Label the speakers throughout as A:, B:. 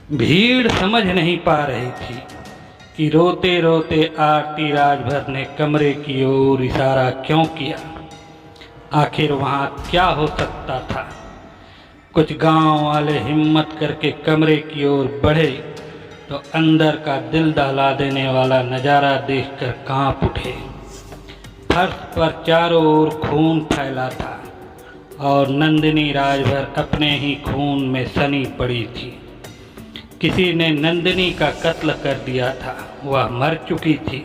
A: भीड़ समझ नहीं पा रही थी कि रोते रोते आरती राजभर ने कमरे की ओर इशारा क्यों किया। आखिर वहाँ क्या हो सकता था। कुछ गांव वाले हिम्मत करके कमरे की ओर बढ़े तो अंदर का दिल दहला देने वाला नज़ारा देखकर कांप उठे। फर्श पर चारों ओर खून फैला था और नंदिनी राजभर अपने ही खून में सनी पड़ी थी। किसी ने नंदिनी का कत्ल कर दिया था, वह मर चुकी थी।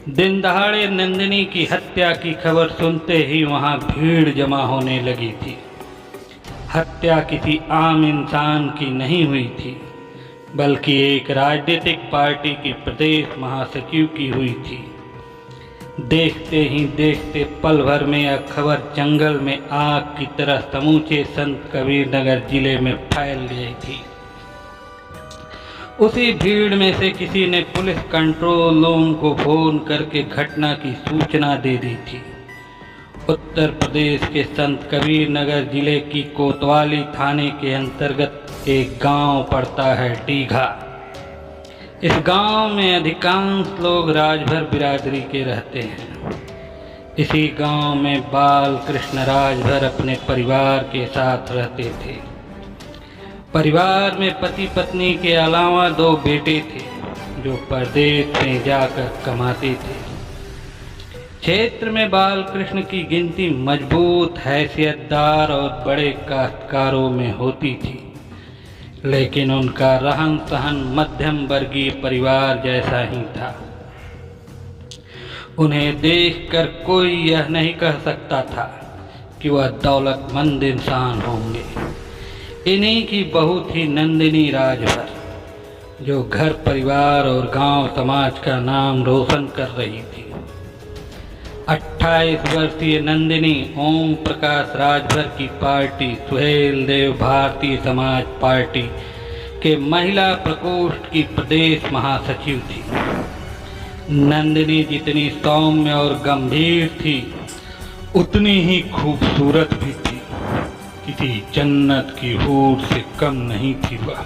A: दिन दहाड़े नंदिनी की हत्या की खबर सुनते ही वहाँ भीड़ जमा होने लगी थी। हत्या किसी आम इंसान की नहीं हुई थी, बल्कि एक राजनीतिक पार्टी की प्रदेश महासचिव की हुई थी। देखते ही देखते पल भर में यह खबर जंगल में आग की तरह समूचे संत कबीरनगर जिले में फैल गई थी। उसी भीड़ में से किसी ने पुलिस कंट्रोल रूम को फ़ोन करके घटना की सूचना दे दी थी। उत्तर प्रदेश के संत कबीरनगर जिले की कोतवाली थाने के अंतर्गत एक गांव पड़ता है डीघा। इस गांव में अधिकांश लोग राजभर बिरादरी के रहते हैं। इसी गांव में बाल कृष्ण राजभर अपने परिवार के साथ रहते थे। परिवार में पति पत्नी के अलावा 2 बेटे थे जो परदेश में जाकर कमाते थे। क्षेत्र में बाल कृष्ण की गिनती मजबूत, हैसियतदार और बड़े काश्तकारों में होती थी, लेकिन उनका रहन सहन मध्यम वर्गीय परिवार जैसा ही था। उन्हें देखकर कोई यह नहीं कह सकता था कि वह दौलतमंद इंसान होंगे। इन्हीं की बहू थी नंदिनी राजभर, जो घर परिवार और गांव समाज का नाम रोशन कर रही थी। 28 वर्षीय नंदिनी ओम प्रकाश राजभर की पार्टी सुहेल देव भारतीय समाज पार्टी के महिला प्रकोष्ठ की प्रदेश महासचिव थी। नंदिनी जितनी सौम्य और गंभीर थी, उतनी ही खूबसूरत भी थी। किसी जन्नत की हूर से कम नहीं थी वह।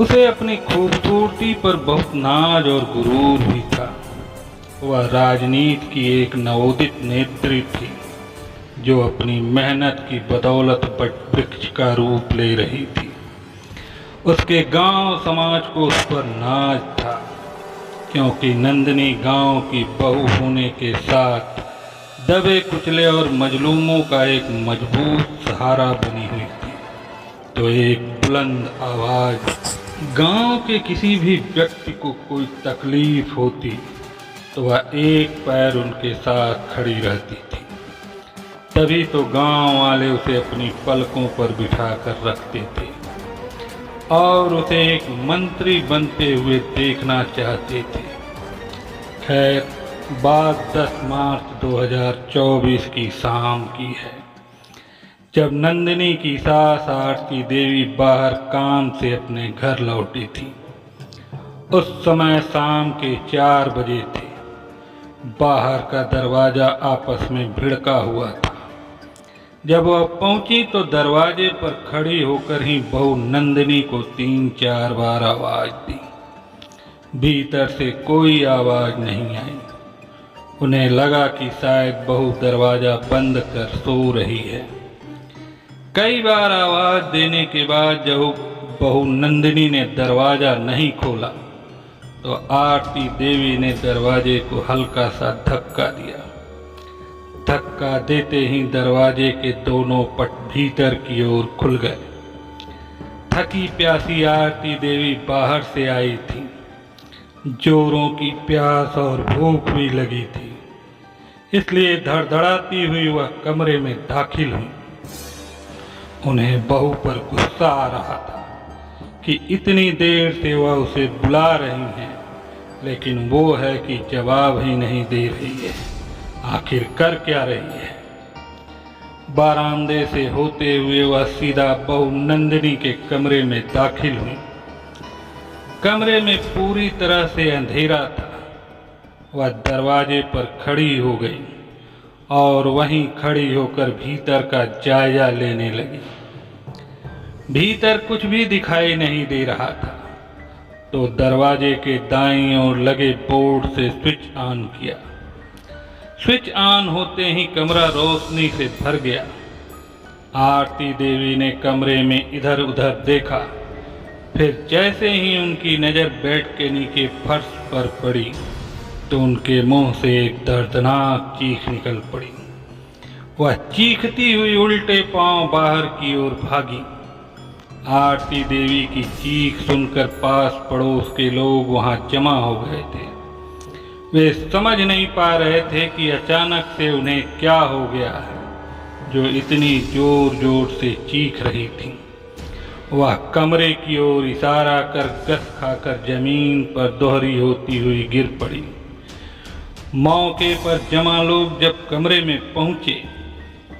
A: उसे अपनी खूबसूरती पर बहुत नाज और गुरूर भी था। वह राजनीति की एक नवोदित नेत्री थी, जो अपनी मेहनत की बदौलत वट वृक्ष का रूप ले रही थी। उसके गांव समाज को उस पर नाज था, क्योंकि नंदिनी गांव की बहू होने के साथ दबे कुचले और मजलूमों का एक मजबूत सहारा बनी हुई थी। तो एक बुलंद आवाज़, गांव के किसी भी व्यक्ति को कोई तकलीफ होती तो वह एक पैर उनके साथ खड़ी रहती थी। तभी तो गांव वाले उसे अपनी पलकों पर बिठा कर रखते थे और उसे एक मंत्री बनते हुए देखना चाहते थे। खैर, बात 10 मार्च 2024 की शाम की है, जब नंदिनी की सास आरती देवी बाहर काम से अपने घर लौटी थी। उस समय शाम के 4 बजे थे। बाहर का दरवाज़ा आपस में भिड़का हुआ था। जब वह पहुंची तो दरवाजे पर खड़ी होकर ही बहू नंदिनी को 3-4 बार आवाज़ दी। भीतर से कोई आवाज़ नहीं आई। उन्हें लगा कि शायद बहू दरवाज़ा बंद कर सो रही है। कई बार आवाज़ देने के बाद जब बहू नंदिनी ने दरवाज़ा नहीं खोला तो आरती देवी ने दरवाजे को हल्का सा धक्का दिया। धक्का देते ही दरवाजे के दोनों पट भीतर की ओर खुल गए। थकी प्यासी आरती देवी बाहर से आई थी। जोरों की प्यास और भूख भी लगी थी, इसलिए धड़धड़ाती हुई वह कमरे में दाखिल हुई। उन्हें बहू पर गुस्सा आ रहा था कि इतनी देर से वह उसे बुला रही हैं, लेकिन वो है कि जवाब ही नहीं दे रही है। आखिर कर क्या रही है। बारामदे से होते हुए वह सीधा बहू नंदिनी के कमरे में दाखिल हुई। कमरे में पूरी तरह से अंधेरा था। वह दरवाजे पर खड़ी हो गई और वहीं खड़ी होकर भीतर का जायजा लेने लगी। भीतर कुछ भी दिखाई नहीं दे रहा था, तो दरवाजे के दाईं ओर लगे बोर्ड से स्विच ऑन किया। स्विच ऑन होते ही कमरा रोशनी से भर गया। आरती देवी ने कमरे में इधर उधर देखा, फिर जैसे ही उनकी नज़र बेड के नीचे फर्श पर पड़ी तो उनके मुंह से एक दर्दनाक चीख निकल पड़ी। वह चीखती हुई उल्टे पांव बाहर की ओर भागी। आरती देवी की चीख सुनकर पास पड़ोस के लोग वहां जमा हो गए थे। वे समझ नहीं पा रहे थे कि अचानक से उन्हें क्या हो गया है जो इतनी जोर जोर से चीख रही थी। वह कमरे की ओर इशारा कर गस खाकर जमीन पर दोहरी होती हुई गिर पड़ी। मौके पर जमा लोग जब कमरे में पहुंचे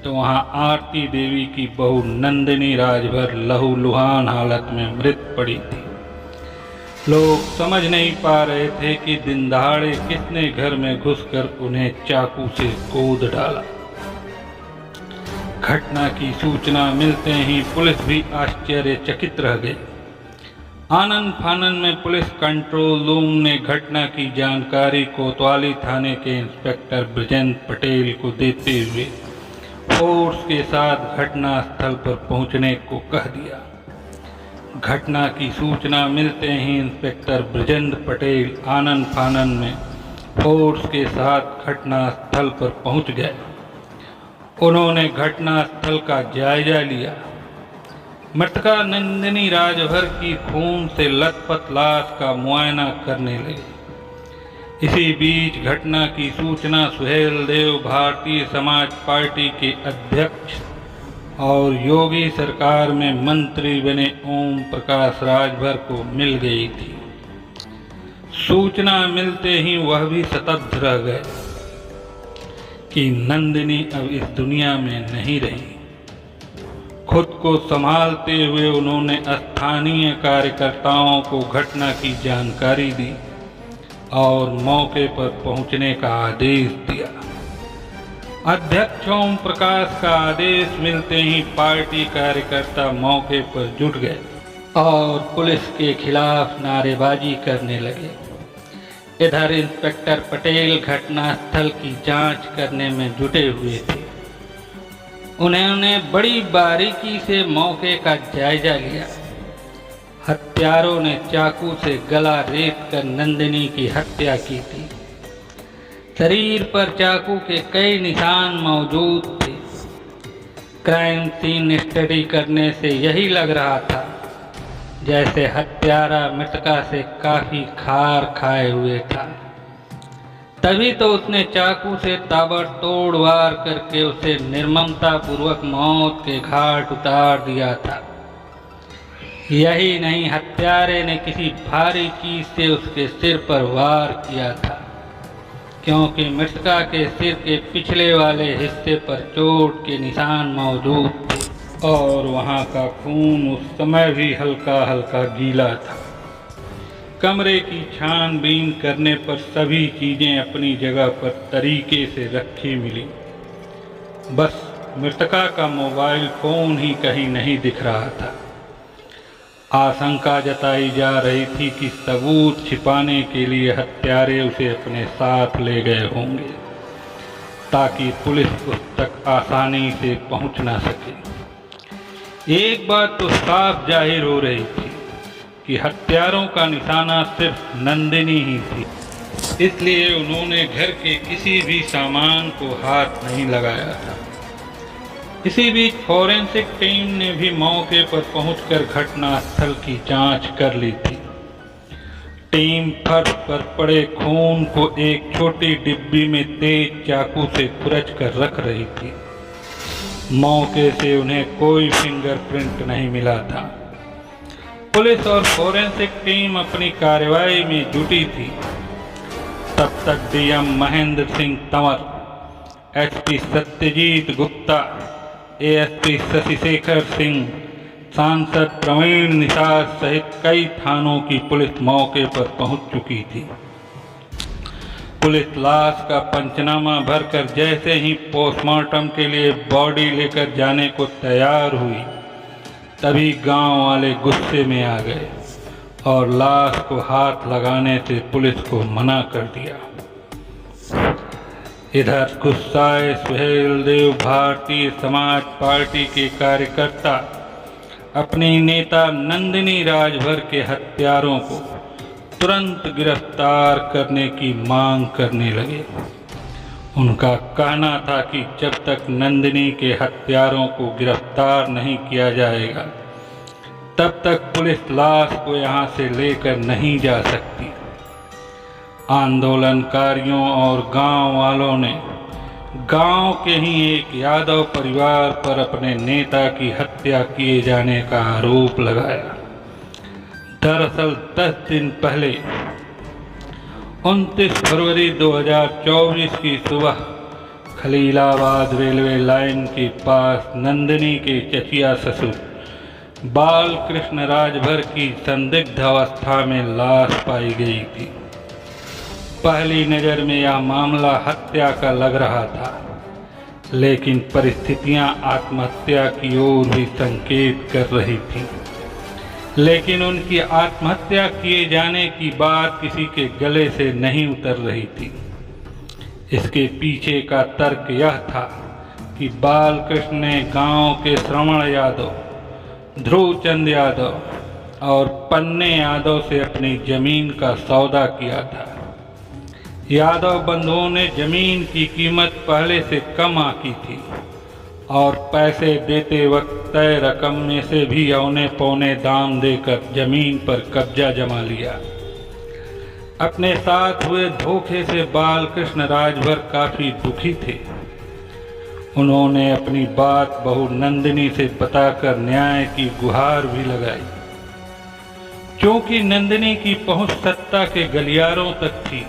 A: तो वहां आरती देवी की बहू नंदिनी राजभर लहूलुहान हालत में मृत पड़ी थी। लोग समझ नहीं पा रहे थे कि दिन दहाड़े किसने घर में घुसकर उन्हें चाकू से गोद डाला। घटना की सूचना मिलते ही पुलिस भी आश्चर्यचकित रह गई। आनन फानन में पुलिस कंट्रोल रूम ने घटना की जानकारी कोतवाली थाने के इंस्पेक्टर ब्रजेंद्र पटेल को देते हुए फोर्स के साथ घटना स्थल पर पहुंचने को कह दिया। घटना की सूचना मिलते ही इंस्पेक्टर ब्रजेंद्र पटेल आनन फानन में फोर्स के साथ घटना स्थल पर पहुंच गए। उन्होंने घटना स्थल का जायजा लिया। मृतका नंदिनी राजभर की खून से लथपथ लाश का मुआयना करने लगे। इसी बीच घटना की सूचना सुहेलदेव भारतीय समाज पार्टी के अध्यक्ष और योगी सरकार में मंत्री बने ओम प्रकाश राजभर को मिल गई थी। सूचना मिलते ही वह भी स्तब्ध रह गए कि नंदिनी अब इस दुनिया में नहीं रही। खुद को संभालते हुए उन्होंने स्थानीय कार्यकर्ताओं को घटना की जानकारी दी और मौके पर पहुंचने का आदेश दिया। अध्यक्ष ओम प्रकाश का आदेश मिलते ही पार्टी कार्यकर्ता मौके पर जुट गए और पुलिस के खिलाफ नारेबाजी करने लगे। इधर इंस्पेक्टर पटेल घटनास्थल की जांच करने में जुटे हुए थे। उन्होंने बड़ी बारीकी से मौके का जायजा लिया। हत्यारों ने चाकू से गला रेत कर नंदिनी की हत्या की थी। शरीर पर चाकू के कई निशान मौजूद थे। क्राइम सीन स्टडी करने से यही लग रहा था जैसे हत्यारा मृतका से काफी खार खाए हुए था। तभी तो उसने चाकू से ताबड़तोड़ वार करके उसे निर्ममता पूर्वक मौत के घाट उतार दिया था। यही नहीं, हत्यारे ने किसी भारी चीज से उसके सिर पर वार किया था, क्योंकि मृतका के सिर के पिछले वाले हिस्से पर चोट के निशान मौजूद थे और वहां का खून उस समय भी हल्का हल्का गीला था। कमरे की छानबीन करने पर सभी चीजें अपनी जगह पर तरीके से रखी मिली। बस मृतका का मोबाइल फोन ही कहीं नहीं दिख रहा था। आशंका जताई जा रही थी कि सबूत छिपाने के लिए हत्यारे उसे अपने साथ ले गए होंगे ताकि पुलिस उस तक आसानी से पहुंच ना सके। एक बात तो साफ जाहिर हो रही थी कि हत्यारों का निशाना सिर्फ नंदिनी ही थी, इसलिए उन्होंने घर के किसी भी सामान को हाथ नहीं लगाया था। इसी बीच फॉरेंसिक टीम ने भी मौके पर पहुंचकर घटनास्थल की जांच कर ली थी। टीम फर्श पर पड़े खून को एक छोटी डिब्बी में तेज चाकू से खुरच कर रख रही थी। मौके से उन्हें कोई फिंगरप्रिंट नहीं मिला था। पुलिस और फॉरेंसिक टीम अपनी कार्रवाई में जुटी थी। तब तक DM Mahendra Singh Tanwar, SP Satyajit Gupta, ASP Shashishekhar Singh, सांसद प्रवीण निषाद सहित कई थानों की पुलिस मौके पर पहुंच चुकी थी। पुलिस लाश का पंचनामा भरकर जैसे ही पोस्टमार्टम के लिए बॉडी लेकर जाने को तैयार हुई, तभी गांव वाले गुस्से में आ गए और लाश को हाथ लगाने से पुलिस को मना कर दिया। इधर गुस्साए सुहेलदेव भारतीय समाज पार्टी के कार्यकर्ता अपनी नेता नंदिनी राजभर के हत्यारों को तुरंत गिरफ्तार करने की मांग करने लगे। उनका कहना था कि जब तक नंदिनी के हत्यारों को गिरफ्तार नहीं किया जाएगा तब तक पुलिस लाश को यहाँ से लेकर नहीं जा सकती। आंदोलनकारियों और गांव वालों ने गांव के ही एक यादव परिवार पर अपने नेता की हत्या किए जाने का आरोप लगाया। दरअसल 10 दिन पहले 29 फरवरी 2024 की सुबह खलीलाबाद रेलवे लाइन के पास नंदिनी के चचिया ससुर बालकृष्ण राजभर की संदिग्ध अवस्था में लाश पाई गई थी। पहली नज़र में यह मामला हत्या का लग रहा था, लेकिन परिस्थितियां आत्महत्या की ओर भी संकेत कर रही थीं। लेकिन उनकी आत्महत्या किए जाने की बात किसी के गले से नहीं उतर रही थी। इसके पीछे का तर्क यह था कि बालकृष्ण ने गांव के श्रवण यादव, ध्रुवचंद यादव और पन्ने यादव से अपनी जमीन का सौदा किया था। यादव बंधुओं ने जमीन की कीमत पहले से कम आंकी थी और पैसे देते वक्त तय रकम में से भी औने पौने दाम देकर जमीन पर कब्जा जमा लिया। अपने साथ हुए धोखे से बालकृष्ण राजभर काफी दुखी थे। उन्होंने अपनी बात बहू नंदिनी से बताकर न्याय की गुहार भी लगाई। क्योंकि नंदिनी की पहुंच सत्ता के गलियारों तक थी,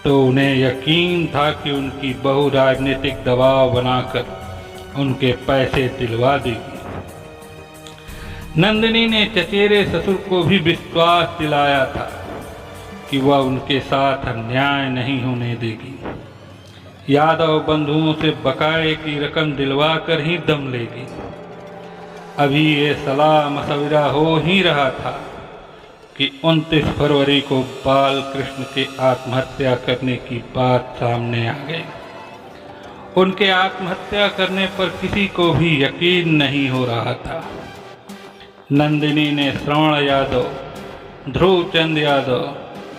A: तो उन्हें यकीन था कि उनकी बहू राजनीतिक दबाव बनाकर उनके पैसे दिलवा देगी। नंदिनी ने चचेरे ससुर को भी विश्वास दिलाया था कि वह उनके साथ अन्याय नहीं होने देगी। यादव बंधुओं से बकाये की रकम दिलवा कर ही दम लेगी। अभी ये सलाह मशविरा हो ही रहा था कि 29 फरवरी को बालकृष्ण के आत्महत्या करने की बात सामने आ गई। उनके आत्महत्या करने पर किसी को भी यकीन नहीं हो रहा था। नंदिनी ने श्रवण यादव, ध्रुवचंद यादव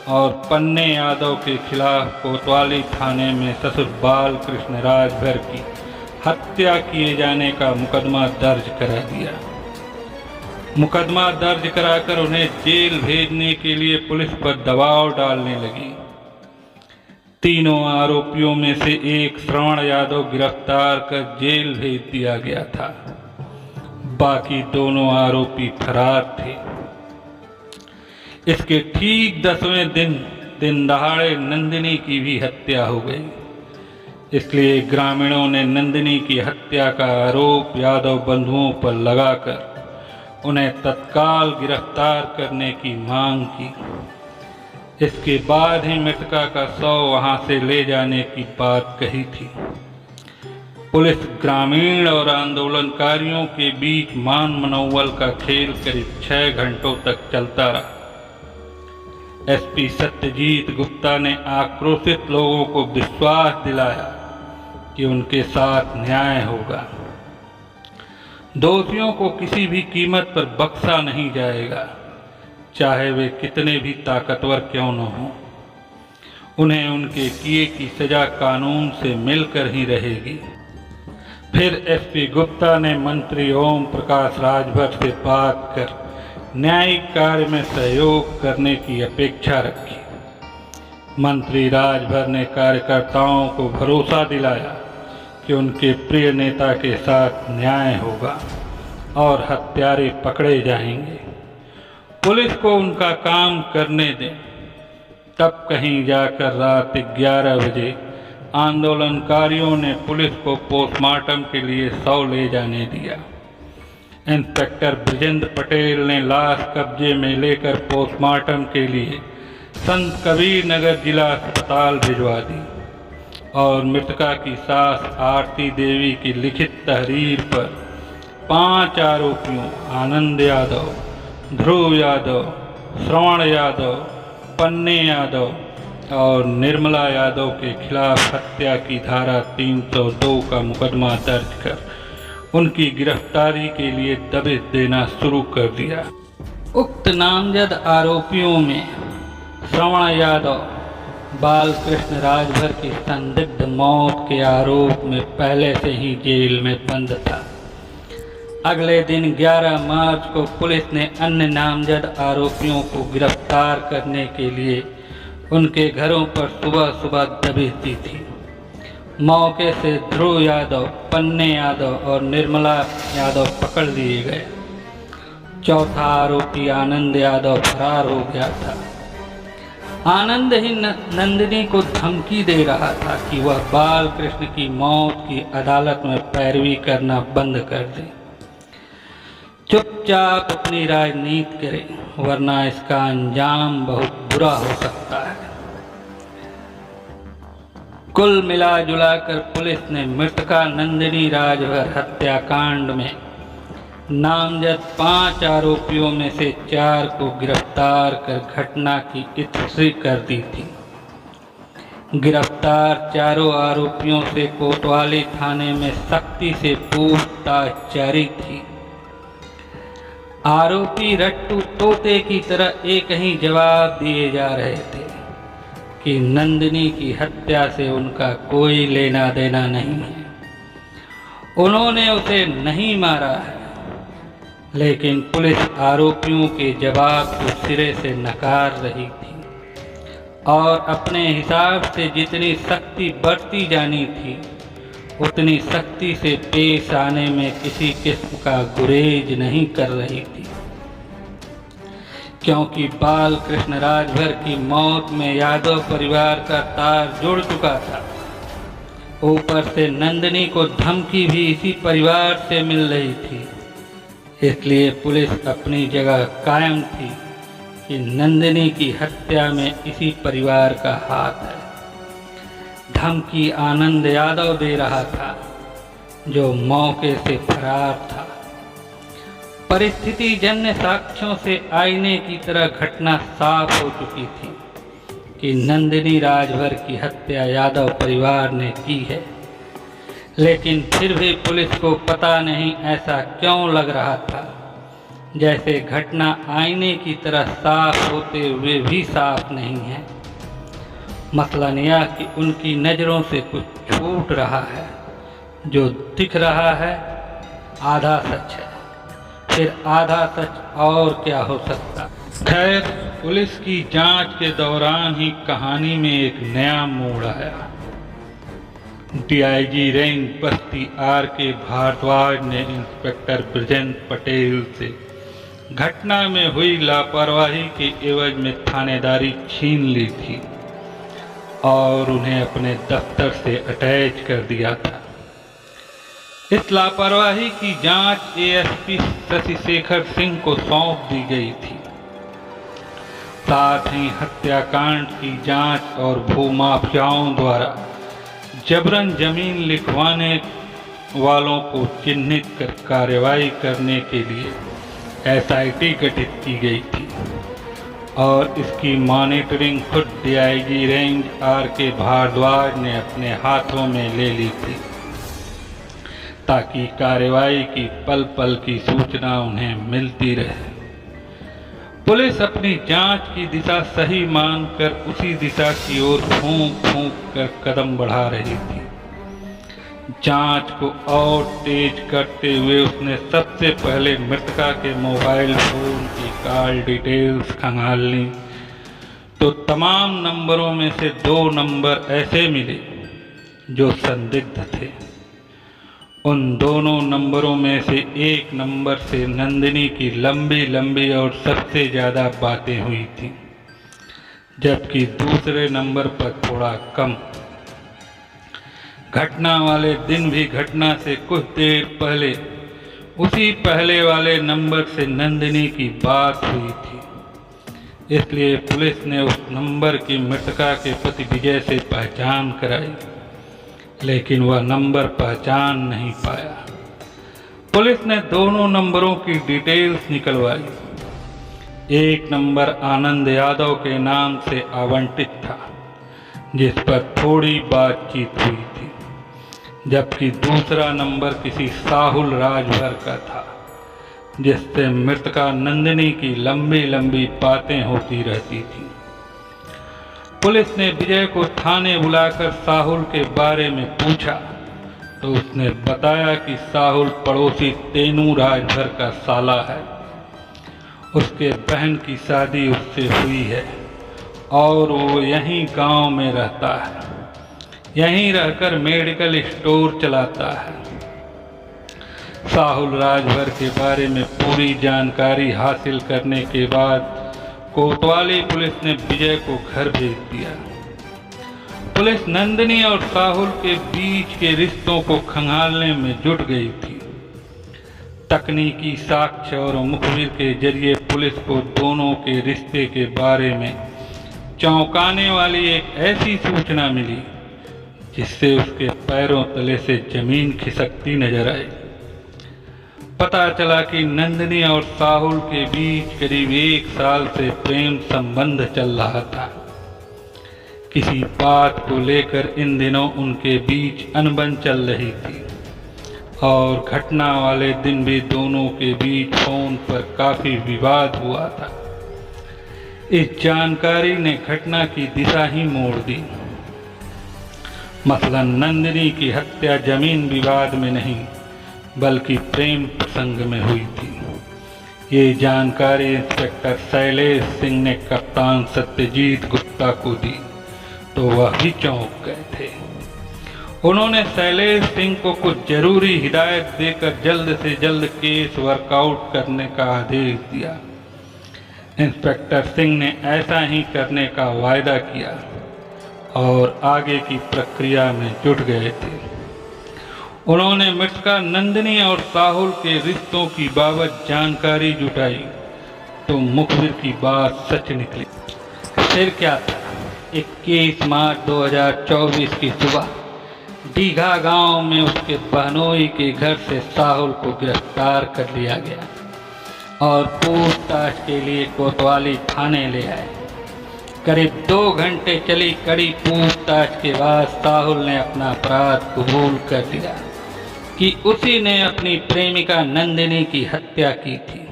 A: और पन्ने यादव के खिलाफ कोतवाली थाने में ससुर बालकृष्ण राजभर की हत्या किए जाने का मुकदमा दर्ज करा दिया। मुकदमा दर्ज कराकर उन्हें जेल भेजने के लिए पुलिस पर दबाव डालने लगी। तीनों आरोपियों में से एक श्रवण यादव गिरफ्तार कर जेल भेज दिया गया था। बाकी दोनों आरोपी फरार थे। इसके ठीक 10वें दिन दहाड़े नंदिनी की भी हत्या हो गई। इसलिए ग्रामीणों ने नंदिनी की हत्या का आरोप यादव बंधुओं पर लगाकर उन्हें तत्काल गिरफ्तार करने की मांग की। इसके बाद ही मृतका का शव वहां से ले जाने की बात कही थी। पुलिस, ग्रामीण और आंदोलनकारियों के बीच मान मनोवल का खेल करीब 6 घंटों तक चलता रहा। एसपी सत्यजीत गुप्ता ने आक्रोशित लोगों को विश्वास दिलाया कि उनके साथ न्याय होगा। दोषियों को किसी भी कीमत पर बख्शा नहीं जाएगा, चाहे वे कितने भी ताकतवर क्यों न हों। उन्हें उनके किए की सजा कानून से मिलकर ही रहेगी। फिर एसपी गुप्ता ने मंत्री ओम प्रकाश राजभर से बात कर न्यायिक कार्य में सहयोग करने की अपेक्षा रखी। मंत्री राजभर ने कार्यकर्ताओं को भरोसा दिलाया कि उनके प्रिय नेता के साथ न्याय होगा और हत्यारे पकड़े जाएंगे। पुलिस को उनका काम करने दें। तब कहीं जाकर रात 11 बजे आंदोलनकारियों ने पुलिस को पोस्टमार्टम के लिए शव ले जाने दिया। इंस्पेक्टर ब्रजेंद्र पटेल ने लाश कब्जे में लेकर पोस्टमार्टम के लिए संत कबीर नगर जिला अस्पताल भिजवा दी और मृतका की सास आरती देवी की लिखित तहरीर पर 5 आरोपियों आनंद यादव, ध्रुव यादव, श्रवण यादव, पन्ने यादव और निर्मला यादव के खिलाफ हत्या की धारा 302 का मुकदमा दर्ज कर उनकी गिरफ्तारी के लिए दबिश देना शुरू कर दिया। उक्त नामजद आरोपियों में श्रवण यादव बालकृष्ण राजभर की संदिग्ध मौत के आरोप में पहले से ही जेल में बंद था। अगले दिन 11 मार्च को पुलिस ने अन्य नामजद आरोपियों को गिरफ्तार करने के लिए उनके घरों पर सुबह सुबह दबिश दी थी। मौके से ध्रुव यादव, पन्ने यादव और निर्मला यादव पकड़ लिए गए। चौथा आरोपी आनंद यादव फरार हो गया था। आनंद ही नंदिनी को धमकी दे रहा था कि वह बालकृष्ण की मौत की अदालत में पैरवी करना बंद कर दे, चुपचाप अपनी राजनीति करे, वरना इसका अंजाम बहुत बुरा हो सकता है। कुल मिला जुलाकर पुलिस ने मृतका नंदिनी राजभर हत्याकांड में नामजद 5 आरोपियों में से 4 को गिरफ्तार कर घटना की इत्थी कर दी थी। गिरफ्तार चारों आरोपियों से कोतवाली थाने में सख्ती से पूछताछ जारी थी। आरोपी रट्टू तोते की तरह एक ही जवाब दिए जा रहे थे कि नंदिनी की हत्या से उनका कोई लेना देना नहीं है, उन्होंने उसे नहीं मारा है। लेकिन पुलिस आरोपियों के जवाब को सिरे से नकार रही थी और अपने हिसाब से जितनी सख्ती बरती जानी थी उतनी सख्ती से पेश आने में किसी किस्म का गुरेज नहीं कर रही थी, क्योंकि बालकृष्ण राजभर की मौत में यादव परिवार का तार जुड़ चुका था। ऊपर से नंदिनी को धमकी भी इसी परिवार से मिल रही थी। इसलिए पुलिस अपनी जगह कायम थी कि नंदिनी की हत्या में इसी परिवार का हाथ है। धमकी आनंद यादव दे रहा था, जो मौके से फरार था। परिस्थिति जन्य साक्ष्यों से आईने की तरह घटना साफ हो चुकी थी कि नंदिनी राजभर की हत्या यादव परिवार ने की है। लेकिन फिर भी पुलिस को पता नहीं ऐसा क्यों लग रहा था, जैसे घटना आईने की तरह साफ होते हुए भी साफ नहीं है। मसलन यह कि उनकी नज़रों से कुछ छूट रहा है। जो दिख रहा है आधा सच है, फिर आधा सच और क्या हो सकता। खैर, पुलिस की जांच के दौरान ही कहानी में एक नया मोड़ आया। डीआईजी रेंज बस्ती आर.के. भारद्वाज ने इंस्पेक्टर ब्रजेंद्र पटेल से घटना में हुई लापरवाही के एवज में थानेदारी छीन ली थी और उन्हें अपने दफ्तर से अटैच कर दिया था। इस लापरवाही की जांच एएसपी शशिशेखर सिंह को सौंप दी गई थी। साथ ही हत्याकांड की जांच और भूमाफियाओं द्वारा जबरन जमीन लिखवाने वालों को चिन्हित कर कार्रवाई करने के लिए एसआईटी गठित की गई थी और इसकी मॉनिटरिंग खुद डीआईजी रेंज आर.के. भारद्वाज ने अपने हाथों में ले ली थी, ताकि कार्रवाई की पल पल की सूचना उन्हें मिलती रहे। पुलिस अपनी जांच की दिशा सही मानकर उसी दिशा की ओर फूंक फूंक कर कदम बढ़ा रही थी। जांच को और तेज करते हुए उसने सबसे पहले मृतका के मोबाइल फोन की कॉल डिटेल्स खंगालनी, तो तमाम नंबरों में से 2 नंबर ऐसे मिले जो संदिग्ध थे। उन दोनों नंबरों में से एक नंबर से नंदिनी की लंबी लंबी और सबसे ज़्यादा बातें हुई थीं, जबकि दूसरे नंबर पर थोड़ा कम। घटना वाले दिन भी घटना से कुछ देर पहले उसी पहले वाले नंबर से नंदिनी की बात हुई थी। इसलिए पुलिस ने उस नंबर की मृतका के पति विजय से पहचान कराई, लेकिन वह नंबर पहचान नहीं पाया। पुलिस ने दोनों नंबरों की डिटेल्स निकलवाई। एक नंबर आनंद यादव के नाम से आवंटित था, जिस पर थोड़ी बातचीत हुई थी, जबकि दूसरा नंबर किसी साहुल राजभर का था, जिससे मृतका नंदिनी की लंबी लंबी बातें होती रहती थी। पुलिस ने विजय को थाने बुलाकर साहुल के बारे में पूछा तो उसने बताया कि साहुल पड़ोसी तेनू राजभर का साला है। उसके बहन की शादी उससे हुई है और वो यहीं गांव में रहता है, यहीं रहकर मेडिकल स्टोर चलाता है। साहुल राजभर के बारे में पूरी जानकारी हासिल करने के बाद कोतवाली पुलिस ने विजय को घर भेज दिया। पुलिस नंदिनी और साहुल के बीच के रिश्तों को खंगालने में जुट गई थी। तकनीकी साक्ष्य और मुखबिर के जरिए पुलिस को दोनों के रिश्ते के बारे में चौंकाने वाली एक ऐसी सूचना मिली जिससे उसके पैरों तले से जमीन खिसकती नजर आई। पता चला कि नंदिनी और साहुल के बीच करीब 1 साल से प्रेम संबंध चल रहा था। किसी बात को लेकर इन दिनों उनके बीच अनबन चल रही थी और घटना वाले दिन भी दोनों के बीच फोन पर काफी विवाद हुआ था। इस जानकारी ने घटना की दिशा ही मोड़ दी। मसलन नंदिनी की हत्या जमीन विवाद में नहीं बल्कि प्रेम प्रसंग में हुई थी। ये जानकारी इंस्पेक्टर शैलेश सिंह ने कप्तान सत्यजीत गुप्ता को दी तो वह भी चौंक गए थे। उन्होंने शैलेश सिंह को कुछ जरूरी हिदायत देकर जल्द से जल्द केस वर्कआउट करने का आदेश दिया। इंस्पेक्टर सिंह ने ऐसा ही करने का वायदा किया और आगे की प्रक्रिया में जुट गए थे। उन्होंने मृतका नंदिनी और साहुल के रिश्तों की बाबत जानकारी जुटाई तो मुखबिर की बात सच निकली। फिर क्या था, 21 मार्च 2024 की सुबह दीघा गांव में उसके बहनोई के घर से साहुल को गिरफ्तार कर लिया गया और पूछताछ के लिए कोतवाली थाने ले आए। करीब 2 घंटे चली कड़ी पूछताछ के बाद साहुल ने अपना अपराध कबूल कर लिया कि उसी ने अपनी प्रेमिका नंदिनी की हत्या की थी।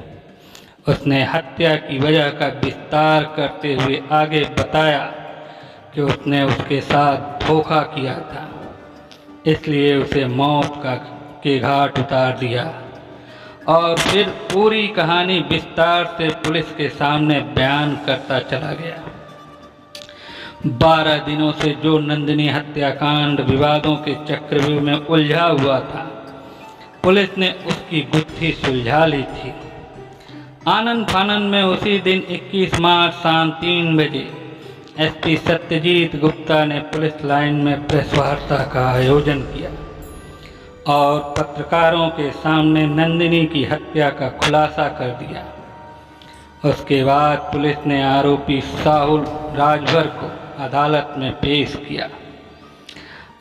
A: उसने हत्या की वजह का विस्तार करते हुए आगे बताया कि उसने उसके साथ धोखा किया था, इसलिए उसे मौत के घाट उतार दिया और फिर पूरी कहानी विस्तार से पुलिस के सामने बयान करता चला गया। 12 दिनों से जो नंदिनी हत्याकांड विवादों के चक्रव्यूह में उलझा हुआ था, पुलिस ने उसकी गुत्थी सुलझा ली थी। आनंद फानंद में उसी दिन 21 मार्च शाम 3 बजे एसपी सत्यजीत गुप्ता ने पुलिस लाइन में प्रेस वार्ता का आयोजन किया और पत्रकारों के सामने नंदिनी की हत्या का खुलासा कर दिया। उसके बाद पुलिस ने आरोपी साहुल राजभर को अदालत में पेश किया।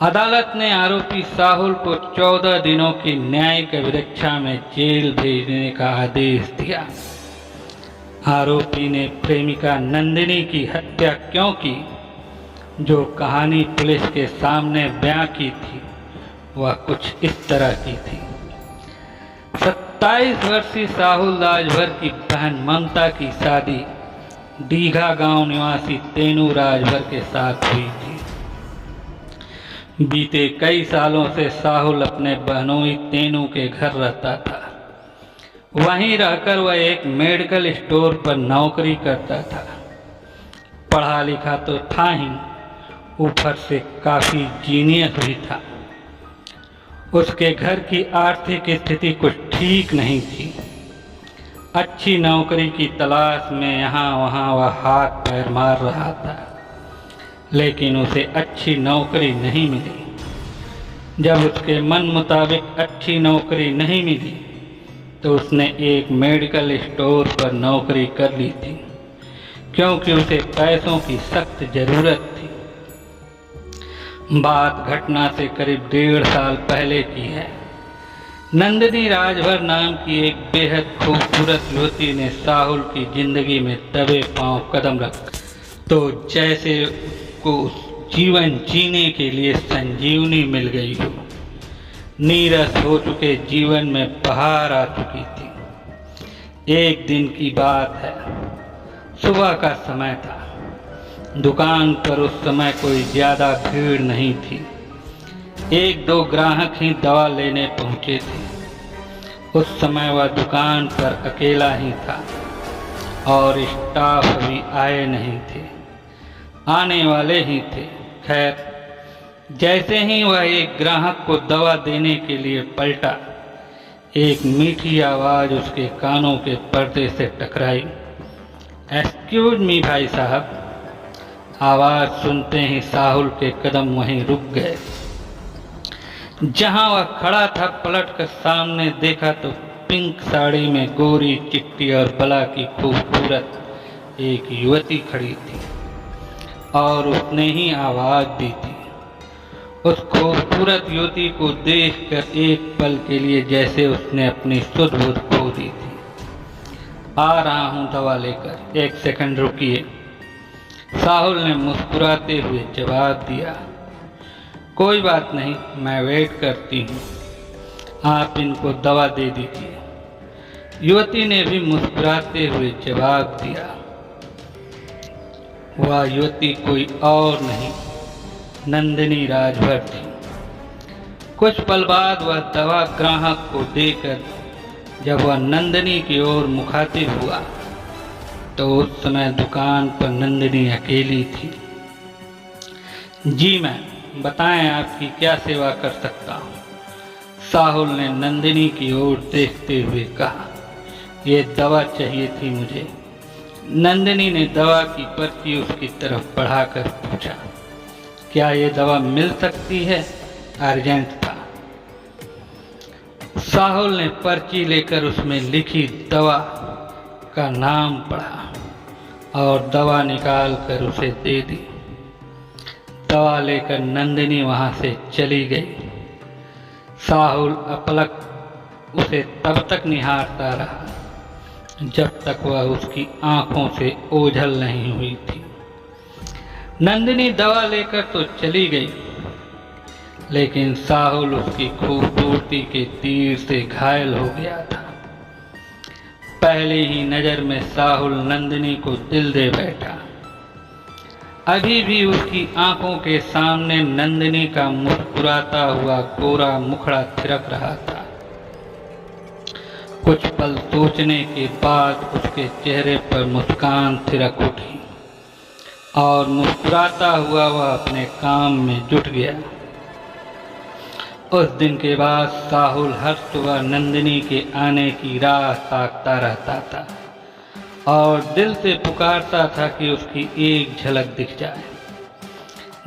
A: अदालत ने आरोपी साहुल को 14 दिनों की न्यायिक अभिरक्षा में जेल भेजने का आदेश दिया। आरोपी ने प्रेमिका नंदिनी की हत्या क्यों की, जो कहानी पुलिस के सामने बयां की थी वह कुछ इस तरह की थी। 27 वर्षीय साहुल राजभर की बहन ममता की शादी दीघा गांव निवासी तेनू राजभर के साथ हुई थी। बीते कई सालों से साहुल अपने बहनोई तेनू के घर रहता था। वहीं रहकर वह एक मेडिकल स्टोर पर नौकरी करता था। पढ़ा लिखा तो था ही, ऊपर से काफ़ी जीनियस भी था। उसके घर की आर्थिक स्थिति कुछ ठीक नहीं थी। अच्छी नौकरी की तलाश में यहाँ वहाँ वह हाथ पैर मार रहा था, लेकिन उसे अच्छी नौकरी नहीं मिली। जब उसके मन मुताबिक अच्छी नौकरी नहीं मिली तो उसने एक मेडिकल स्टोर पर नौकरी कर ली थी, क्योंकि उसे पैसों की सख्त ज़रूरत थी। बात घटना से करीब 1.5 साल पहले की है। नंदिनी राजभर नाम की एक बेहद खूबसूरत युवती ने साहुल की जिंदगी में दबे पांव कदम रख तो जैसे को जीवन जीने के लिए संजीवनी मिल गई हो। नीरस हो चुके जीवन में बहार आ चुकी थी। एक दिन की बात है, सुबह का समय था। दुकान पर उस समय कोई ज़्यादा भीड़ नहीं थी। एक दो ग्राहक ही दवा लेने पहुंचे थे। उस समय वह दुकान पर अकेला ही था और स्टाफ अभी आए नहीं थे, आने वाले ही थे। खैर, जैसे ही वह एक ग्राहक को दवा देने के लिए पलटा, एक मीठी आवाज़ उसके कानों के पर्दे से टकराई। एक्सक्यूज मी भाई साहब। आवाज़ सुनते ही साहुल के कदम वहीं रुक गए। जहां वह खड़ा था, पलट कर सामने देखा तो पिंक साड़ी में गोरी चिट्टी और बला की खूबसूरत एक युवती खड़ी थी और उसने ही आवाज़ दी थी। उस खूबसूरत युवती को देखकर एक पल के लिए जैसे उसने अपनी सुध बुध खो दी थी। आ रहा हूँ दवा लेकर, एक सेकंड रुकिए, साहुल ने मुस्कुराते हुए जवाब दिया। कोई बात नहीं, मैं वेट करती हूँ, आप इनको दवा दे दीजिए। युवती ने भी मुस्कुराते हुए जवाब दिया। वह युवती कोई और नहीं, नंदिनी राजभर थी। कुछ पल बाद वह दवा ग्राहक को देकर जब वह नंदिनी की ओर मुखातिब हुआ तो उस समय दुकान पर नंदिनी अकेली थी। जी मैम, बताएं आपकी क्या सेवा कर सकता हूँ, साहुल ने नंदिनी की ओर देखते हुए कहा। ये दवा चाहिए थी मुझे। नंदिनी ने दवा की पर्ची उसकी तरफ बढ़ाकर पूछा, क्या ये दवा मिल सकती है? अर्जेंट था। साहुल ने पर्ची लेकर उसमें लिखी दवा का नाम पढ़ा और दवा निकाल कर उसे दे दी। दवा लेकर नंदिनी वहां से चली गई। साहुल अपलक उसे तब तक निहारता रहा जब तक वह उसकी आंखों से ओझल नहीं हुई थी। नंदिनी दवा लेकर तो चली गई, लेकिन साहुल उसकी खूबसूरती के तीर से घायल हो गया था। पहले ही नज़र में साहुल नंदिनी को दिल दे बैठा। अभी भी उसकी आंखों के सामने नंदिनी का मुस्कुराता हुआ गोरा मुखड़ा थिरक रहा था। कुछ पल सोचने के बाद उसके चेहरे पर मुस्कान थिरक उठी और मुस्कुराता हुआ वह अपने काम में जुट गया। उस दिन के बाद साहुल हर सुबह नंदिनी के आने की राह ताकता रहता था और दिल से पुकारता था कि उसकी एक झलक दिख जाए।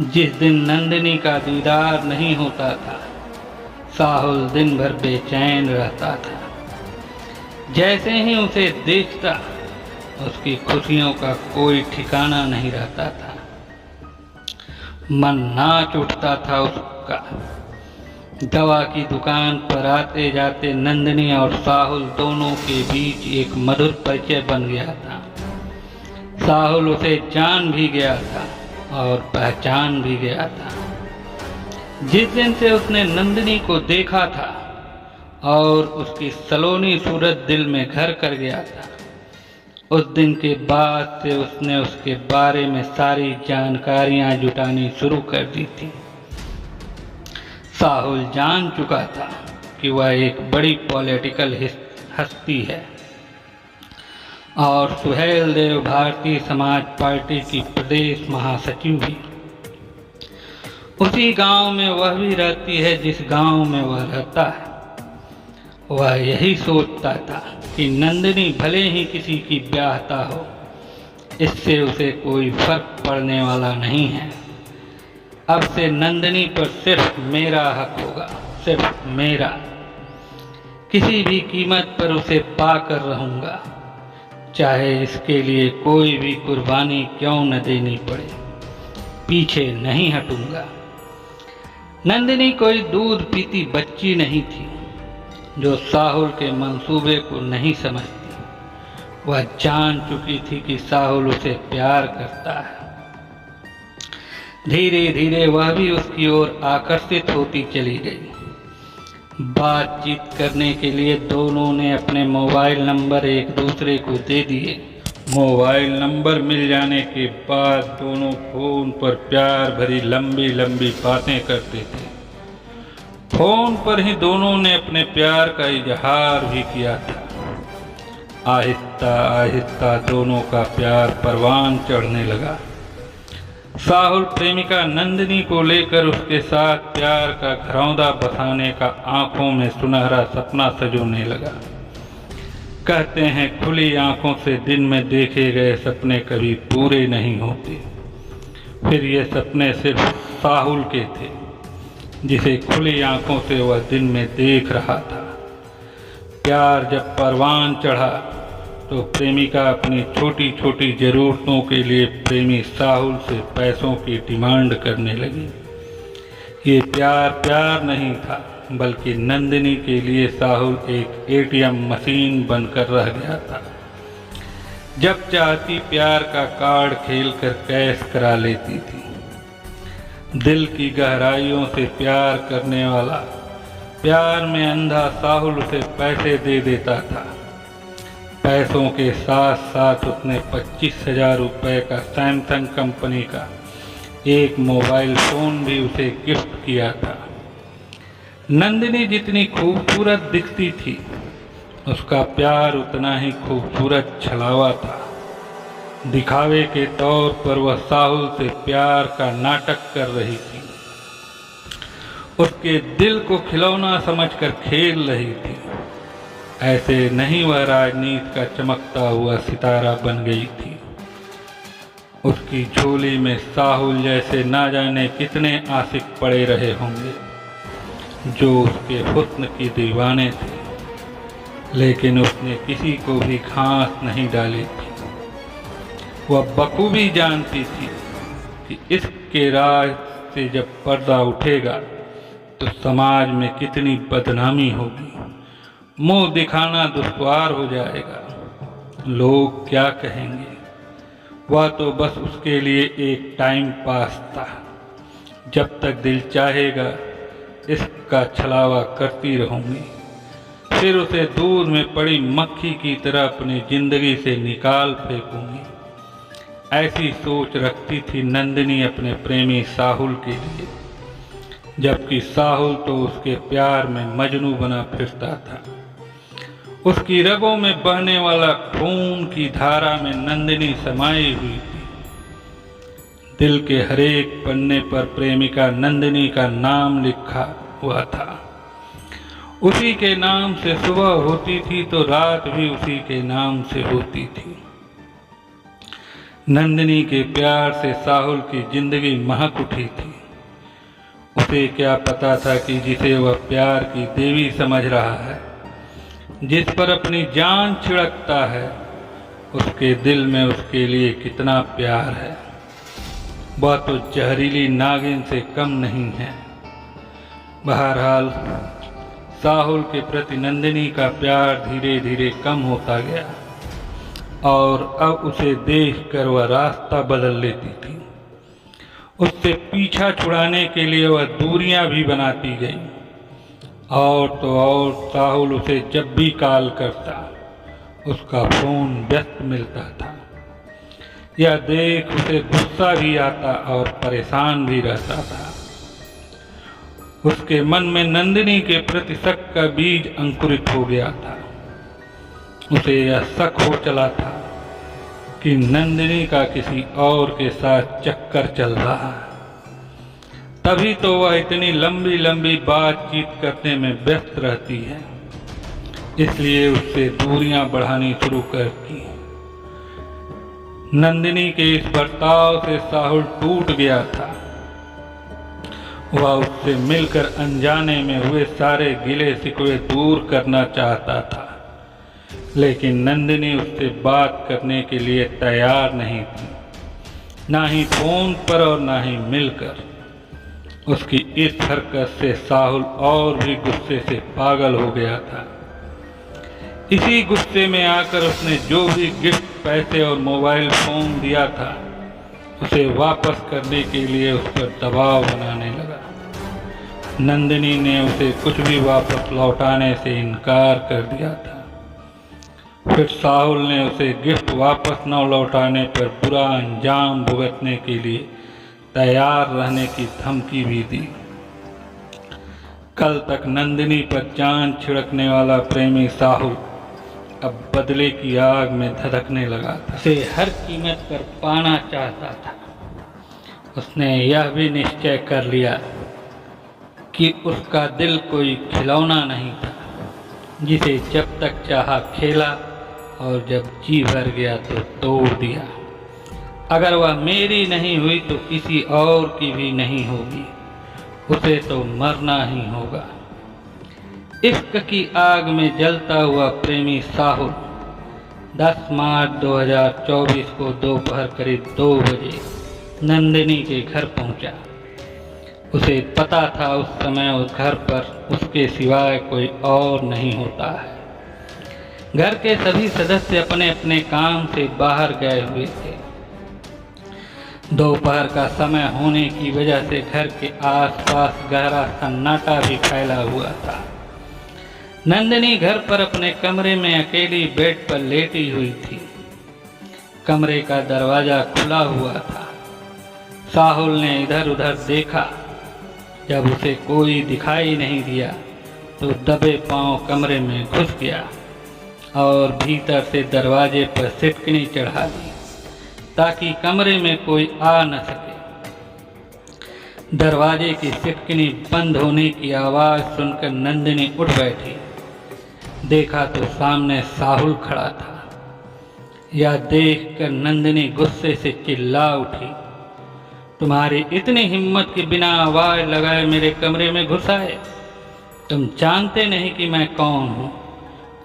A: जिस दिन नंदिनी का दीदार नहीं होता था, साहुल दिन भर बेचैन रहता था। जैसे ही उसे देखता, उसकी खुशियों का कोई ठिकाना नहीं रहता था। मन नाच उठता था उसका। दवा की दुकान पर आते जाते नंदिनी और साहुल दोनों के बीच एक मधुर परिचय बन गया था। साहुल उसे जान भी गया था और पहचान भी गया था। जिस दिन से उसने नंदिनी को देखा था और उसकी सलोनी सूरत दिल में घर कर गया था, उस दिन के बाद से उसने उसके बारे में सारी जानकारियां जुटानी शुरू कर दी थी। साहुल जान चुका था कि वह एक बड़ी पॉलिटिकल हस्ती है और सुहेल देव भारतीय समाज पार्टी की प्रदेश महासचिव भी। उसी गांव में वह भी रहती है जिस गांव में वह रहता है। वह यही सोचता था कि नंदिनी भले ही किसी की ब्याहता हो, इससे उसे कोई फर्क पड़ने वाला नहीं है। अब से नंदिनी पर सिर्फ मेरा हक होगा, सिर्फ मेरा। किसी भी कीमत पर उसे पाकर रहूँगा, चाहे इसके लिए कोई भी कुर्बानी क्यों न देनी पड़े। पीछे नहीं हटूंगा। नंदिनी कोई दूध पीती बच्ची नहीं थी जो साहुल के मंसूबे को नहीं समझती। वह जान चुकी थी कि साहुल उसे प्यार करता है। धीरे धीरे वह भी उसकी ओर आकर्षित होती चली गई। बातचीत करने के लिए दोनों ने अपने मोबाइल नंबर एक दूसरे को दे दिए। मोबाइल नंबर मिल जाने के बाद दोनों फोन पर प्यार भरी लंबी लंबी बातें करते थे। फोन पर ही दोनों ने अपने प्यार का इजहार भी किया था। आहिस्ता आहिस्ता दोनों का प्यार परवान चढ़ने लगा। साहुल प्रेमिका नंदिनी को लेकर उसके साथ प्यार का घरौंदा बसाने का आंखों में सुनहरा सपना सजोने लगा। कहते हैं खुली आंखों से दिन में देखे गए सपने कभी पूरे नहीं होते। फिर ये सपने सिर्फ साहुल के थे, जिसे खुली आंखों से वह दिन में देख रहा था। प्यार जब परवान चढ़ा तो प्रेमिका अपनी छोटी छोटी ज़रूरतों के लिए प्रेमी साहुल से पैसों की डिमांड करने लगी। ये प्यार प्यार नहीं था, बल्कि नंदिनी के लिए साहुल एक एटीएम मशीन बनकर रह गया था। जब चाहती प्यार का कार्ड खेलकर कैश करा लेती थी। दिल की गहराइयों से प्यार करने वाला, प्यार में अंधा साहुल उसे पैसे दे देता था। पैसों के साथ साथ उसने 25,000 रुपये का सैमसंग कंपनी का एक मोबाइल फ़ोन भी उसे गिफ्ट किया था। नंदिनी जितनी खूबसूरत दिखती थी, उसका प्यार उतना ही खूबसूरत छलावा था। दिखावे के तौर पर वह साहुल से प्यार का नाटक कर रही थी। उसके दिल को खिलौना समझकर खेल रही थी। ऐसे नहीं वह राजनीति का चमकता हुआ सितारा बन गई थी। उसकी झोली में साहुल जैसे ना जाने कितने आशिक पड़े रहे होंगे, जो उसके हुस्न की दीवाने थे, लेकिन उसने किसी को भी घास नहीं डाली थी। वह बखूबी जानती थी कि इसके राज से जब पर्दा उठेगा तो समाज में कितनी बदनामी होगी। मुंह दिखाना दुश्वार हो जाएगा। लोग क्या कहेंगे। वह तो बस उसके लिए एक टाइम पास था। जब तक दिल चाहेगा इसका छलावा करती रहूँगी, फिर उसे दूध में पड़ी मक्खी की तरह अपनी जिंदगी से निकाल फेंकूंगी। ऐसी सोच रखती थी नंदिनी अपने प्रेमी साहुल के लिए, जबकि साहुल तो उसके प्यार में मजनू बना फिरता था। उसकी रगों में बहने वाला खून की धारा में नंदिनी समाई हुई थी। दिल के हरेक पन्ने पर प्रेमिका नंदिनी का नाम लिखा हुआ था। उसी के नाम से सुबह होती थी तो रात भी उसी के नाम से होती थी। नंदिनी के प्यार से साहुल की जिंदगी महक उठी थी। उसे क्या पता था कि जिसे वह प्यार की देवी समझ रहा है, जिस पर अपनी जान छिड़कता है, उसके दिल में उसके लिए कितना प्यार है। वह तो जहरीली नागिन से कम नहीं है। बहरहाल साहुल के प्रति नंदिनी का प्यार धीरे धीरे कम होता गया और अब उसे देखकर वह रास्ता बदल लेती थी। उससे पीछा छुड़ाने के लिए वह दूरियां भी बनाती गई। और तो और साहुल उसे जब भी कॉल करता, उसका फ़ोन व्यस्त मिलता था। यह देख उसे गुस्सा भी आता और परेशान भी रहता था। उसके मन में नंदिनी के प्रति शक का बीज अंकुरित हो गया था। उसे यह शक हो चला था कि नंदिनी का किसी और के साथ चक्कर चल रहा है। तभी तो वह इतनी लंबी लंबी बातचीत करने में व्यस्त रहती है। इसलिए उससे दूरियां बढ़ानी शुरू कर दी। नंदिनी के इस बर्ताव से साहुल टूट गया था। वह उससे मिलकर अनजाने में हुए सारे गिले शिकवे दूर करना चाहता था, लेकिन नंदिनी उससे बात करने के लिए तैयार नहीं थी, ना ही फोन पर और ना ही मिलकर। उसकी इस हरकत से साहुल और भी गुस्से से पागल हो गया था। इसी गुस्से में आकर उसने जो भी गिफ्ट, पैसे और मोबाइल फ़ोन दिया था उसे वापस करने के लिए उस पर दबाव बनाने लगा। नंदिनी ने उसे कुछ भी वापस लौटाने से इनकार कर दिया था। फिर साहुल ने उसे गिफ्ट वापस न लौटाने पर बुरा अंजाम भुगतने के लिए तैयार रहने की धमकी भी दी। कल तक नंदिनी पर जान छिड़कने वाला प्रेमी साहुल अब बदले की आग में धधकने लगा था। उसे हर कीमत पर पाना चाहता था। उसने यह भी निश्चय कर लिया कि उसका दिल कोई खिलौना नहीं था जिसे जब तक चाहा खेला और जब जी भर गया तो तोड़ दिया। अगर वह मेरी नहीं हुई तो किसी और की भी नहीं होगी, उसे तो मरना ही होगा। इश्क की आग में जलता हुआ प्रेमी साहुल 10 मार्च 2024 को दोपहर करीब 2 बजे नंदिनी के घर पहुंचा। उसे पता था उस समय उस घर पर उसके सिवाय कोई और नहीं होता है। घर के सभी सदस्य अपने अपने काम से बाहर गए हुए थे। दोपहर का समय होने की वजह से घर के आसपास गहरा सन्नाटा भी फैला हुआ था। नंदिनी घर पर अपने कमरे में अकेली बेड पर लेटी हुई थी। कमरे का दरवाज़ा खुला हुआ था। साहुल ने इधर उधर देखा। जब उसे कोई दिखाई नहीं दिया तो दबे पांव कमरे में घुस गया और भीतर से दरवाजे पर सिटकनी चढ़ा दी ताकि कमरे में कोई आ न सके। दरवाजे की सिटकनी बंद होने की आवाज़ सुनकर नंदिनी उठ बैठी। देखा तो सामने साहुल खड़ा था। यह देखकर नंदिनी गुस्से से चिल्ला उठी, तुम्हारी इतनी हिम्मत कि बिना आवाज़ लगाए मेरे कमरे में घुस आए? तुम जानते नहीं कि मैं कौन हूँ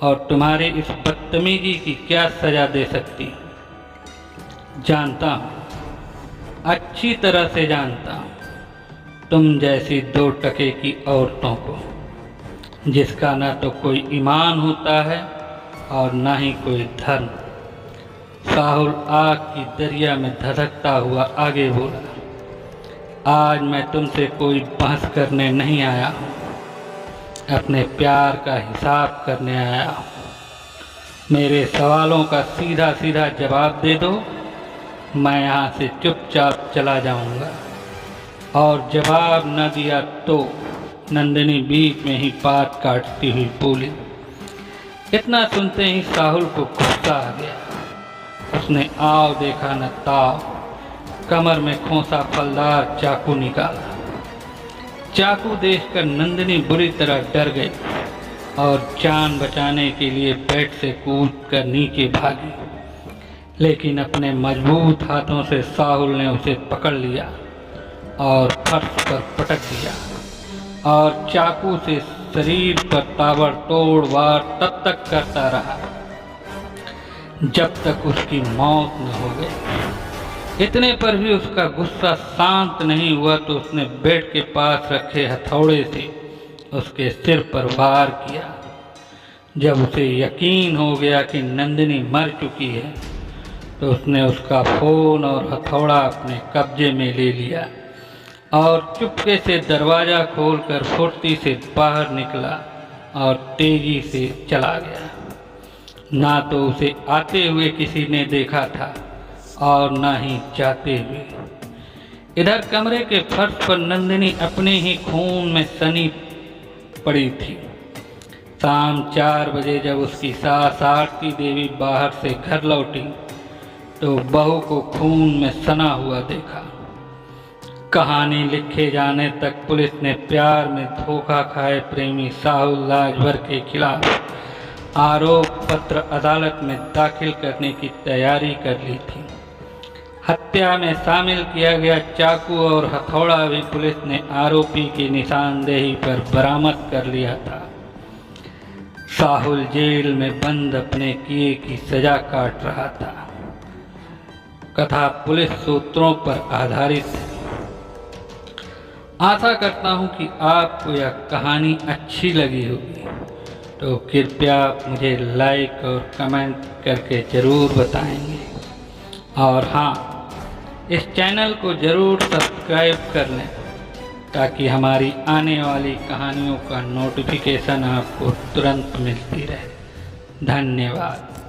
A: और तुम्हारी इस बदतमीजी की क्या सज़ा दे सकती हूँ। जानता हूँ, अच्छी तरह से जानता हूँ, तुम जैसी 2 टके की औरतों को, जिसका न तो कोई ईमान होता है और न ही कोई धर्म। साहुल आग की दरिया में धधकता हुआ आगे बोला, आज मैं तुमसे कोई बहस करने नहीं आया हूँ, अपने प्यार का हिसाब करने आया हूँ। मेरे सवालों का सीधा सीधा जवाब दे दो, मैं यहाँ से चुपचाप चला जाऊँगा। और जवाब न दिया तो नंदिनी बीच में ही बात काटती हुई बोली। इतना सुनते ही साहुल को गुस्सा आ गया। उसने आव देखा न ताव, कमर में खोसा फलदार चाकू निकाला। चाकू देखकर नंदिनी बुरी तरह डर गई और जान बचाने के लिए बेड से कूदकर नीचे भागी, लेकिन अपने मजबूत हाथों से साहुल ने उसे पकड़ लिया और फर्श पर पटक दिया और चाकू से शरीर पर ताबड़तोड़ वार तब तक करता रहा जब तक उसकी मौत न हो गई। इतने पर भी उसका गुस्सा शांत नहीं हुआ तो उसने बेड के पास रखे हथौड़े से उसके सिर पर वार किया। जब उसे यकीन हो गया कि नंदिनी मर चुकी है तो उसने उसका फ़ोन और हथौड़ा अपने कब्जे में ले लिया और चुपके से दरवाज़ा खोलकर फुर्ती से बाहर निकला और तेज़ी से चला गया। ना तो उसे आते हुए किसी ने देखा था और ना ही जाते हुए। इधर कमरे के फर्श पर नंदिनी अपने ही खून में सनी पड़ी थी। शाम 4 बजे जब उसकी सास आरती देवी बाहर से घर लौटी तो बहू को खून में सना हुआ देखा। कहानी लिखे जाने तक पुलिस ने प्यार में धोखा खाए प्रेमी साहुल राजभर के खिलाफ आरोप पत्र अदालत में दाखिल करने की तैयारी कर ली थी। हत्या में शामिल किया गया चाकू और हथौड़ा भी पुलिस ने आरोपी की निशानदेही पर बरामद कर लिया था। साहुल जेल में बंद अपने किए की सजा काट रहा था। कथा पुलिस सूत्रों पर आधारित है। आशा करता हूँ कि आपको यह कहानी अच्छी लगी होगी, तो कृपया मुझे लाइक और कमेंट करके ज़रूर बताएंगे। और हाँ, इस चैनल को ज़रूर सब्सक्राइब कर लें ताकि हमारी आने वाली कहानियों का नोटिफिकेशन आपको तुरंत मिलती रहे। धन्यवाद।